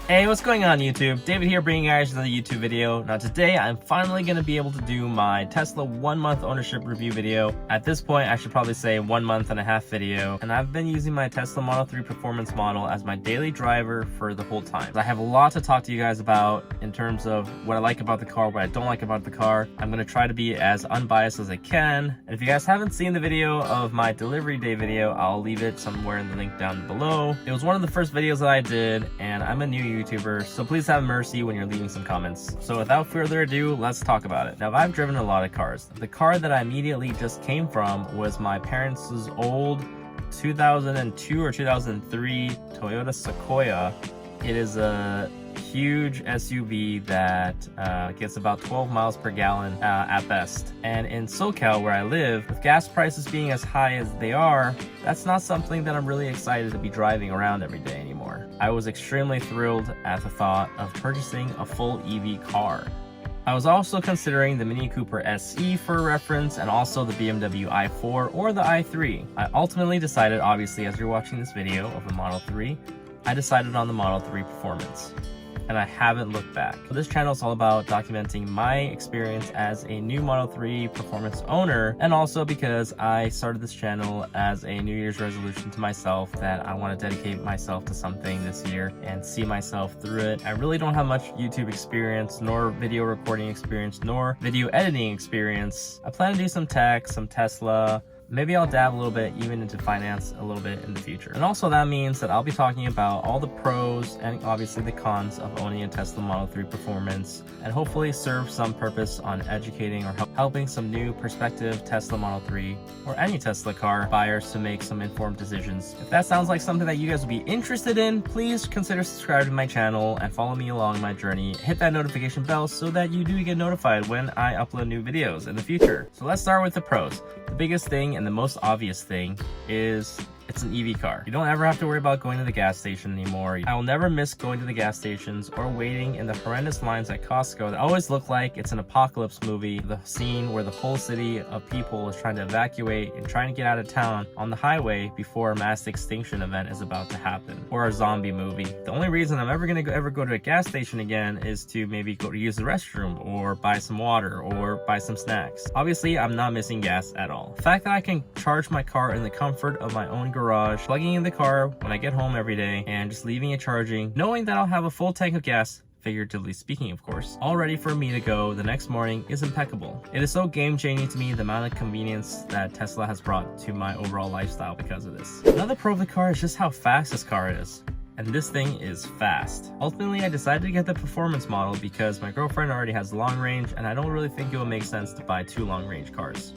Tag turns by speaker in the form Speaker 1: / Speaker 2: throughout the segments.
Speaker 1: Hey, what's going on YouTube? David here bringing you guys another YouTube video. Now today I'm finally going to be able to do my Tesla 1 month ownership review video. At this point I should probably say 1.5 month video, and I've been using my Tesla Model 3 performance model as my daily driver for the whole time. I have a lot to talk to you guys about in terms of what I like about the car, what I don't like about the car. I'm going to try to be as unbiased as I can. And if you guys haven't seen the video of my delivery day video, I'll leave it somewhere in the link down below. It was one of the first videos that I did, and I'm a new YouTuber, so please have mercy when you're leaving some comments. So without further ado, let's talk about it. Now, I've driven a lot of cars. The car that I immediately just came from was my parents' old 2002 or 2003 Toyota Sequoia. It is a huge SUV that gets about 12 miles per gallon at best. And in SoCal, where I live, with gas prices being as high as they are, that's not something that I'm really excited to be driving around every day anymore. I was extremely thrilled at the thought of purchasing a full EV car. I was also considering the Mini Cooper SE for reference, and also the BMW i4 or the i3. I ultimately decided, obviously as you're watching this video of the Model 3, I decided on the Model 3 Performance, and I haven't looked back. This channel is all about documenting my experience as a new Model 3 Performance owner, and also because I started this channel as a New Year's resolution to myself that I want to dedicate myself to something this year and see myself through it. I really don't have much YouTube experience, nor video recording experience, nor video editing experience. I plan to do some tech, some Tesla. Maybe I'll dab a little bit even into finance a little bit in the future. And also that means that I'll be talking about all the pros and obviously the cons of owning a Tesla Model 3 Performance, and hopefully serve some purpose on educating or helping some new prospective Tesla Model 3 or any Tesla car buyers to make some informed decisions. If that sounds like something that you guys would be interested in, please consider subscribing to my channel and follow me along my journey. Hit that notification bell so that you do get notified when I upload new videos in the future. So let's start with the pros. The biggest thing and the most obvious thing is it's an EV car. You don't ever have to worry about going to the gas station anymore. I will never miss going to the gas stations or waiting in the horrendous lines at Costco that always look like it's an apocalypse movie. The scene where the whole city of people is trying to evacuate and trying to get out of town on the highway before a mass extinction event is about to happen, or a zombie movie. The only reason I'm ever go to a gas station again is to maybe go to use the restroom or buy some water or buy some snacks. Obviously, I'm not missing gas at all. The fact that I can charge my car in the comfort of my own garage, plugging in the car when I get home every day and just leaving it charging, knowing that I'll have a full tank of gas, figuratively speaking of course, all ready for me to go the next morning, is impeccable. It is so game-changing to me, the amount of convenience that Tesla has brought to my overall lifestyle because of this. Another pro of the car is just how fast this car is. And this thing is fast. Ultimately, I decided to get the performance model because my girlfriend already has long range, and I don't really think it would make sense to buy two long range cars.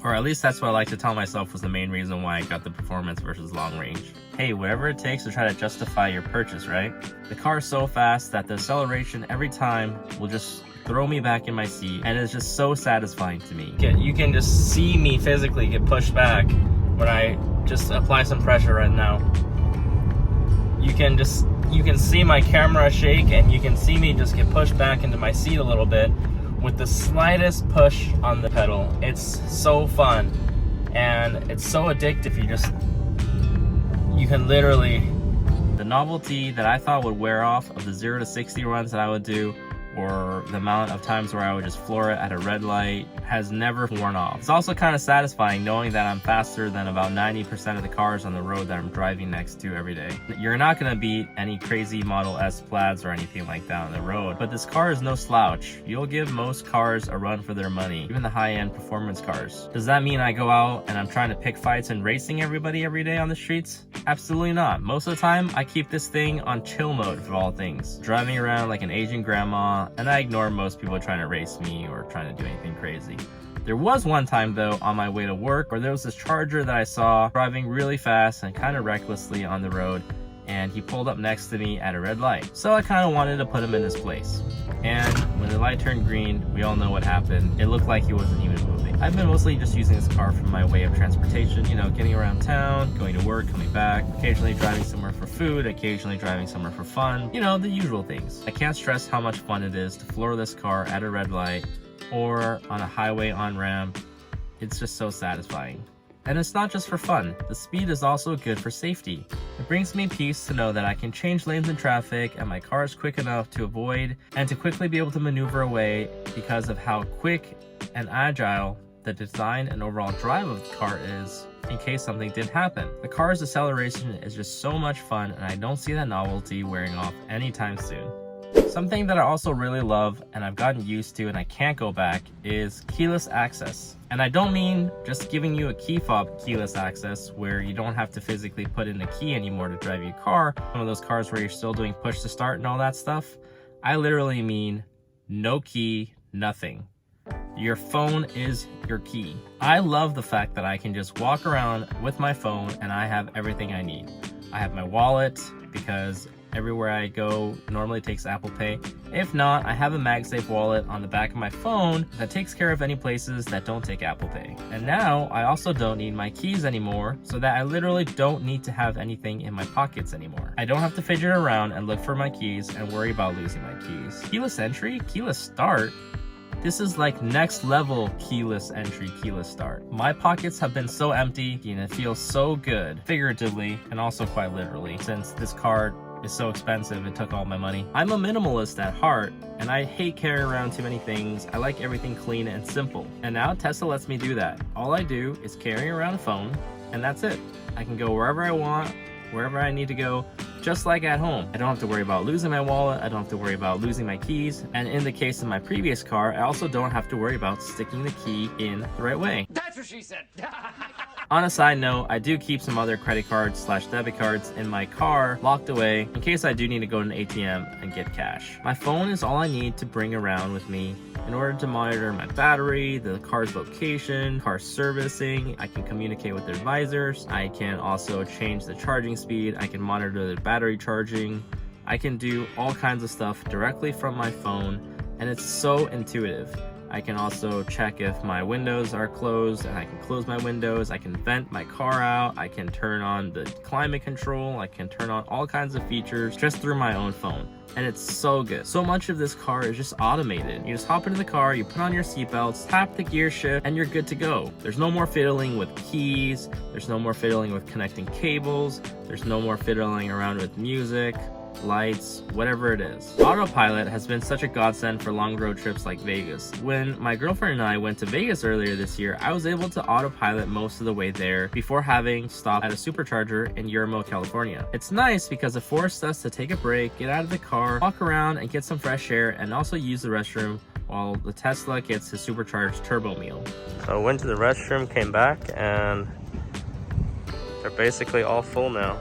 Speaker 1: Or at least that's what I like to tell myself was the main reason why I got the performance versus long range. Hey, whatever it takes to try to justify your purchase, right? The car is so fast that the acceleration every time will just throw me back in my seat, and it's just so satisfying to me. You can just see me physically get pushed back when I just apply some pressure right now. You can see my camera shake, and you can see me just get pushed back into my seat a little bit with the slightest push on the pedal. It's so fun, and it's so addictive. You can literally, the novelty that I thought would wear off of the 0 to 60 runs that I would do, or the amount of times where I would just floor it at a red light, has never worn off. It's also kind of satisfying knowing that I'm faster than about 90% of the cars on the road that I'm driving next to every day. You're not gonna beat any crazy Model S Plaids or anything like that on the road, but this car is no slouch. You'll give most cars a run for their money, even the high-end performance cars. Does that mean I go out and I'm trying to pick fights and racing everybody every day on the streets? Absolutely not. Most of the time, I keep this thing on chill mode for all things, driving around like an Asian grandma, and I ignore most people trying to race me or trying to do anything crazy. There was one time though on my way to work where there was this Charger that I saw driving really fast and kind of recklessly on the road, and he pulled up next to me at a red light. So I kind of wanted to put him in his place. And when the light turned green, we all know what happened. It looked like he wasn't even moving. I've been mostly just using this car for my way of transportation, you know, getting around town, going to work, coming back, occasionally driving somewhere for food, occasionally driving somewhere for fun, you know, the usual things. I can't stress how much fun it is to floor this car at a red light or on a highway on-ramp. It's just so satisfying. And it's not just for fun, the speed is also good for safety. It brings me peace to know that I can change lanes in traffic and my car is quick enough to avoid and to quickly be able to maneuver away because of how quick and agile the design and overall drive of the car is in case something did happen. The car's acceleration is just so much fun and I don't see that novelty wearing off anytime soon. Something that I also really love and I've gotten used to and I can't go back is keyless access. And I don't mean just giving you a key fob keyless access where you don't have to physically put in a key anymore to drive your car. Some of those cars where you're still doing push to start and all that stuff. I literally mean no key, nothing. Your phone is your key. I love the fact that I can just walk around with my phone and I have everything I need. I have my wallet because everywhere I go normally takes Apple Pay. If not, I have a MagSafe wallet on the back of my phone that takes care of any places that don't take Apple Pay. And now I also don't need my keys anymore, so that I literally don't need to have anything in my pockets anymore. I don't have to fidget around and look for my keys and worry about losing my keys. Keyless entry, keyless start. This is like next level keyless entry, keyless start. My pockets have been so empty and it feels so good, figuratively and also quite literally, since this card is so expensive, it took all my money. I'm a minimalist at heart and I hate carrying around too many things. I like everything clean and simple. And now Tesla lets me do that. All I do is carry around a phone and that's it. I can go wherever I want, wherever I need to go, just like at home. I don't have to worry about losing my wallet. I don't have to worry about losing my keys. And in the case of my previous car, I also don't have to worry about sticking the key in the right way.
Speaker 2: That's what she said.
Speaker 1: On a side note, I do keep some other credit cards / debit cards in my car locked away in case I do need to go to an ATM and get cash. My phone is all I need to bring around with me in order to monitor my battery, the car's location, car servicing. I can communicate with advisors. I can also change the charging speed. I can monitor the battery charging. I can do all kinds of stuff directly from my phone, and it's so intuitive. I can also check if my windows are closed and I can close my windows. I can vent my car out. I can turn on the climate control. I can turn on all kinds of features just through my own phone. And it's so good. So much of this car is just automated. You just hop into the car, you put on your seatbelts, tap the gear shift, and you're good to go. There's no more fiddling with keys. There's no more fiddling with connecting cables. There's no more fiddling around with music, lights, whatever it is. Autopilot has been such a godsend for long road trips like Vegas. When my girlfriend and I went to Vegas earlier this year, I was able to autopilot most of the way there before having stopped at a supercharger in Yermo, California. It's nice because it forced us to take a break, get out of the car, walk around and get some fresh air, and also use the restroom while the Tesla gets his supercharged turbo meal. So I went to the restroom, came back, and they're basically all full now.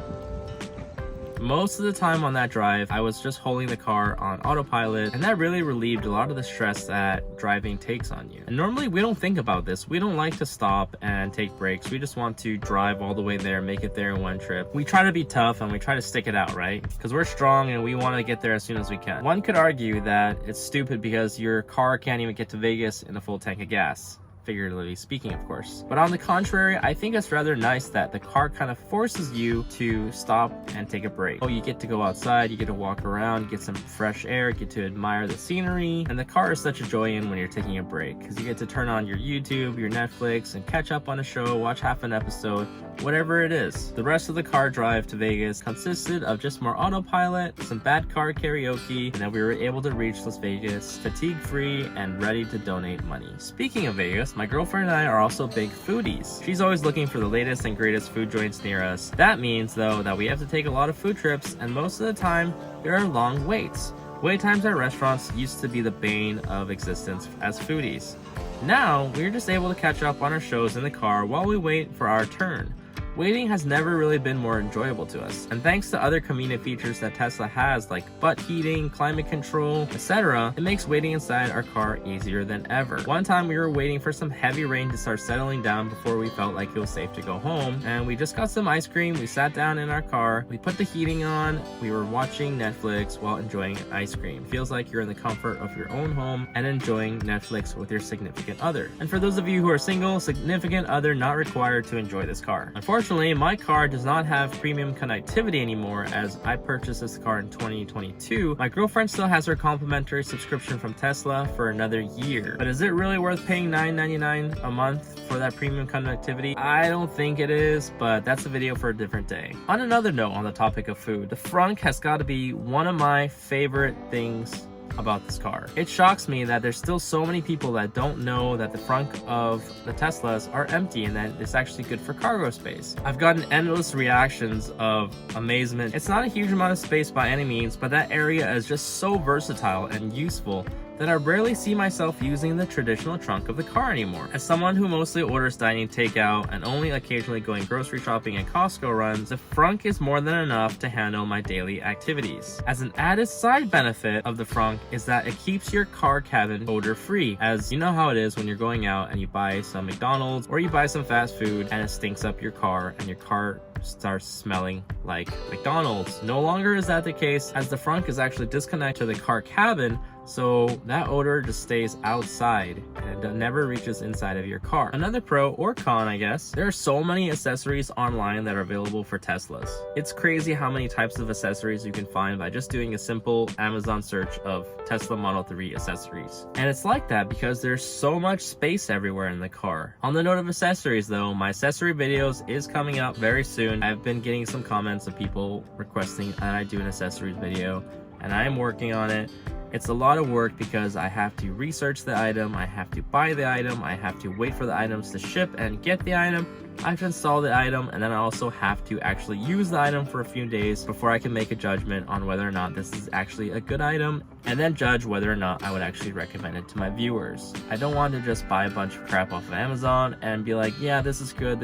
Speaker 1: Most of the time on that drive, I was just holding the car on autopilot, and that really relieved a lot of the stress that driving takes on you. And normally we don't think about this. We don't like to stop and take breaks. We just want to drive all the way there, make it there in one trip. We try to be tough and we try to stick it out, right? Because we're strong and we want to get there as soon as we can. One could argue that it's stupid because your car can't even get to Vegas in a full tank of gas. Figuratively speaking, of course. But on the contrary, I think it's rather nice that the car kind of forces you to stop and take a break. Oh, you get to go outside, you get to walk around, get some fresh air, get to admire the scenery, and the car is such a joy in when you're taking a break because you get to turn on your YouTube, your Netflix, and catch up on a show, watch half an episode, whatever it is. The rest of the car drive to Vegas consisted of just more autopilot, some bad car karaoke, and then we were able to reach Las Vegas fatigue-free and ready to donate money. Speaking of Vegas, my girlfriend and I are also big foodies. She's always looking for the latest and greatest food joints near us. That means, though, that we have to take a lot of food trips, and most of the time, there are long waits. Wait times at restaurants used to be the bane of existence as foodies. Now, we're just able to catch up on our shows in the car while we wait for our turn. Waiting has never really been more enjoyable to us, and thanks to other convenient features that Tesla has like butt heating, climate control, etc., it makes waiting inside our car easier than ever. One time we were waiting for some heavy rain to start settling down before we felt like it was safe to go home, and we just got some ice cream, we sat down in our car, we put the heating on, we were watching Netflix while enjoying ice cream. Feels like you're in the comfort of your own home and enjoying Netflix with your significant other. And for those of you who are single, significant other not required to enjoy this car. Unfortunately, Unfortunately, my car does not have premium connectivity anymore as I purchased this car in 2022. My girlfriend still has her complimentary subscription from Tesla for another year. But is it really worth paying $9.99 a month for that premium connectivity? I don't think it is, but that's a video for a different day. On another note on the topic of food, the frunk has got to be one of my favorite things about this car. It shocks me that there's still so many people that don't know that the frunk of the Teslas are empty and that it's actually good for cargo space. I've gotten endless reactions of amazement. It's not a huge amount of space by any means, but that area is just so versatile and useful that I rarely see myself using the traditional trunk of the car anymore. As someone who mostly orders dining takeout and only occasionally going grocery shopping and Costco runs, the frunk is more than enough to handle my daily activities. As an added side benefit of the frunk is that it keeps your car cabin odor free, as you know how it is when you're going out and you buy some McDonald's or you buy some fast food and it stinks up your car and your car starts smelling like McDonald's. No longer is that the case, as the frunk is actually disconnected to the car cabin, so that odor just stays outside and it never reaches inside of your car. Another pro or con, I guess, there are so many accessories online that are available for Teslas. It's crazy how many types of accessories you can find by just doing a simple Amazon search of Tesla Model 3 accessories. And it's like that because there's so much space everywhere in the car. On the note of accessories though, my accessory videos is coming up very soon. I've been getting some comments of people requesting that I do an accessories video, and I am working on it. It's a lot of work because I have to research the item, I have to buy the item, I have to wait for the items to ship and get the item, I have to install the item, and then I also have to actually use the item for a few days before I can make a judgment on whether or not this is actually a good item, and then judge whether or not I would actually recommend it to my viewers. I don't want to just buy a bunch of crap off of Amazon and be like, yeah, this is good,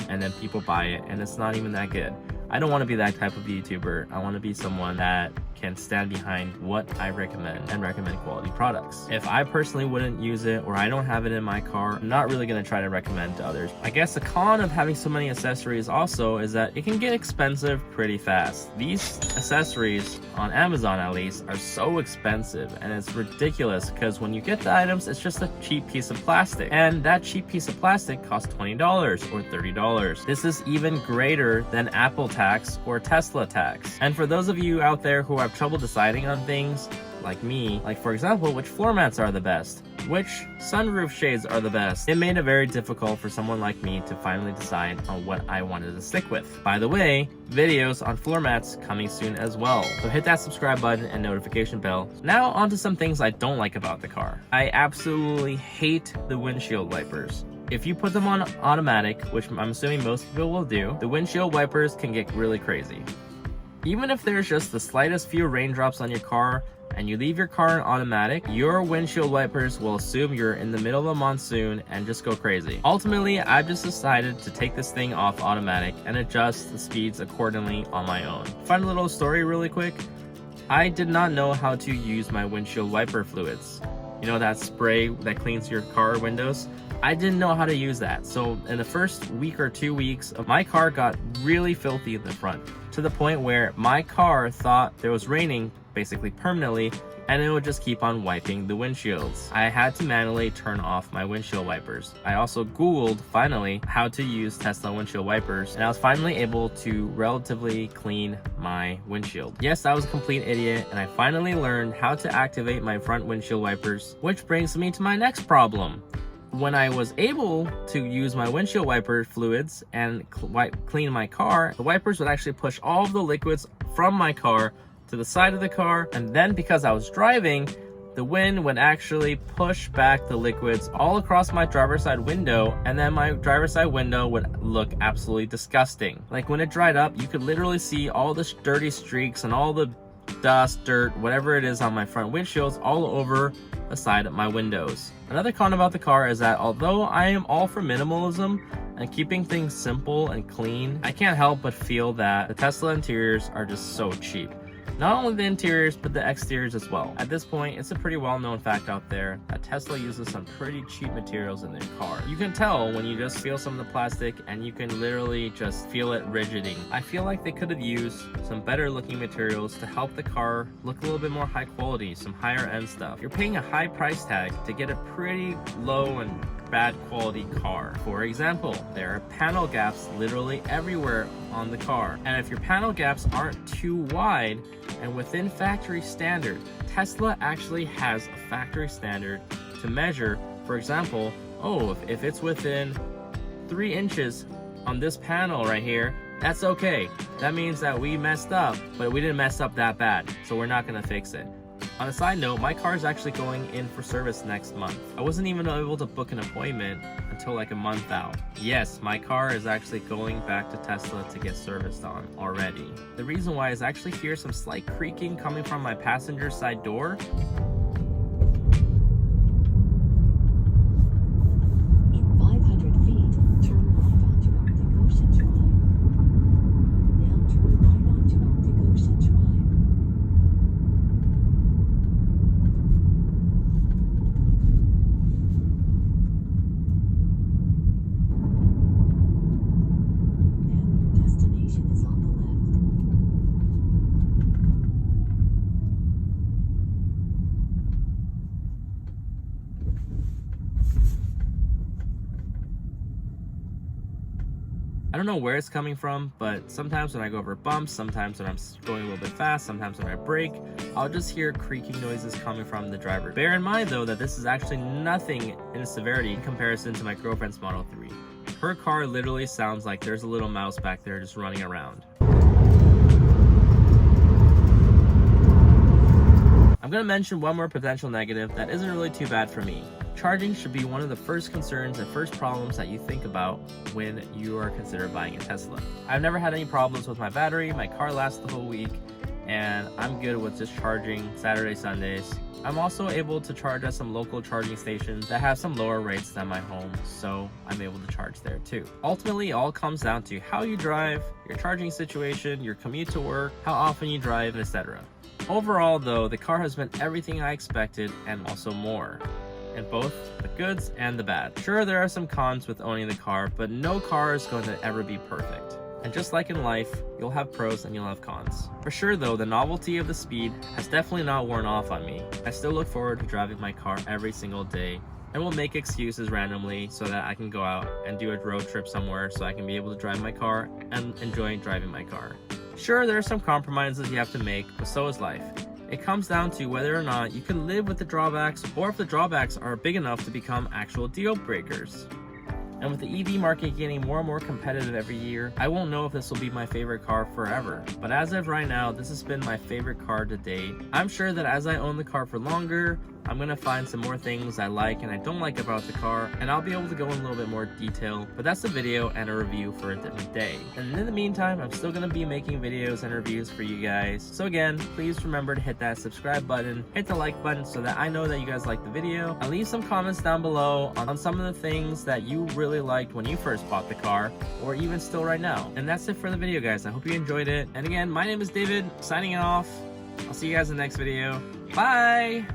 Speaker 1: and then people buy it and it's not even that good. I don't want to be that type of YouTuber. I want to be someone that can stand behind what I recommend and recommend quality products. If I personally wouldn't use it or I don't have it in my car, I'm not really going to try to recommend to others. I guess the con of having so many accessories also is that it can get expensive pretty fast. These accessories, on Amazon at least, are so expensive, and it's ridiculous because when you get the items, it's just a cheap piece of plastic, and that cheap piece of plastic costs $20 or $30. This is even greater than Apple tax or Tesla tax. And for those of you out there who have trouble deciding on things, like me, like for example, which floor mats are the best, which sunroof shades are the best, it made it very difficult for someone like me to finally decide on what I wanted to stick with. By the way, videos on floor mats coming soon as well, so hit that subscribe button and notification bell. Now on to some things I don't like about the car. I absolutely hate the windshield wipers. If you put them on automatic, which I'm assuming most people will do, the windshield wipers can get really crazy. Even if there's just the slightest few raindrops on your car and you leave your car in automatic, your windshield wipers will assume you're in the middle of a monsoon and just go crazy. Ultimately, I've just decided to take this thing off automatic and adjust the speeds accordingly on my own. Fun little story really quick. I did not know how to use my windshield wiper fluids. You know, that spray that cleans your car windows? I didn't know how to use that. So in the first week or 2 weeks, my car got really filthy in the front, to the point where my car thought there was raining basically permanently, and it would just keep on wiping the windshields. I had to manually turn off my windshield wipers. I also Googled finally how to use Tesla windshield wipers, and I was finally able to relatively clean my windshield. Yes, I was a complete idiot, and I finally learned how to activate my front windshield wipers, which brings me to my next problem. When I was able to use my windshield wiper fluids and clean my car, the wipers would actually push all of the liquids from my car to the side of the car, and then because I was driving, the wind would actually push back the liquids all across my driver's side window, and then my driver's side window would look absolutely disgusting. Like when it dried up, you could literally see all the dirty streaks and all the dust, dirt, whatever it is on my front windshields all over the side of my windows. Another con about the car is that although I am all for minimalism and keeping things simple and clean, I can't help but feel that the Tesla interiors are just so cheap. Not only the interiors, but the exteriors as well. At this point, it's a pretty well-known fact out there that Tesla uses some pretty cheap materials in their car. You can tell when you just feel some of the plastic, and you can literally just feel it rigiding. I feel like they could have used some better looking materials to help the car look a little bit more high quality, some higher end stuff. You're paying a high price tag to get a pretty low and bad quality car. For example, there are panel gaps literally everywhere on the car. And if your panel gaps aren't too wide and within factory standard, Tesla actually has a factory standard to measure. For example, if it's within 3 inches on this panel right here, that's okay. That means that we messed up, but we didn't mess up that bad, so we're not gonna fix it. On a side note, my car is actually going in for service next month. I wasn't even able to book an appointment until like a month out. Yes, my car is actually going back to Tesla to get serviced on already. The reason why is I actually hear some slight creaking coming from my passenger side door. I don't know where it's coming from, but sometimes when I go over bumps, sometimes when I'm going a little bit fast, sometimes when I brake, I'll just hear creaking noises coming from the driver. Bear in mind though that this is actually nothing in severity in comparison to my girlfriend's Model 3. Her car literally sounds like there's a little mouse back there just running around. I'm gonna mention one more potential negative that isn't really too bad for me. Charging should be one of the first concerns and first problems that you think about when you are considering buying a Tesla. I've never had any problems with my battery, my car lasts the whole week, and I'm good with just charging Saturday, Sundays. I'm also able to charge at some local charging stations that have some lower rates than my home, so I'm able to charge there too. Ultimately, it all comes down to how you drive, your charging situation, your commute to work, how often you drive, etc. Overall though, the car has been everything I expected and also more, in both the goods and the bad. Sure, there are some cons with owning the car, but no car is going to ever be perfect. And just like in life, you'll have pros and you'll have cons. For sure though, the novelty of the speed has definitely not worn off on me. I still look forward to driving my car every single day, and will make excuses randomly so that I can go out and do a road trip somewhere so I can be able to drive my car and enjoy driving my car. Sure, there are some compromises you have to make, but so is life. It comes down to whether or not you can live with the drawbacks, or if the drawbacks are big enough to become actual deal breakers. And with the EV market getting more and more competitive every year, I won't know if this will be my favorite car forever. But as of right now, this has been my favorite car to date. I'm sure that as I own the car for longer, I'm gonna find some more things I like and I don't like about the car, and I'll be able to go in a little bit more detail, but that's a video and a review for a different day. And in the meantime, I'm still gonna be making videos and reviews for you guys. So again, please remember to hit that subscribe button, hit the like button so that I know that you guys like the video, and leave some comments down below on some of the things that you really liked when you first bought the car, or even still right now. And that's it for the video, guys. I hope you enjoyed it. And again, my name is David, signing off. I'll see you guys in the next video. Bye!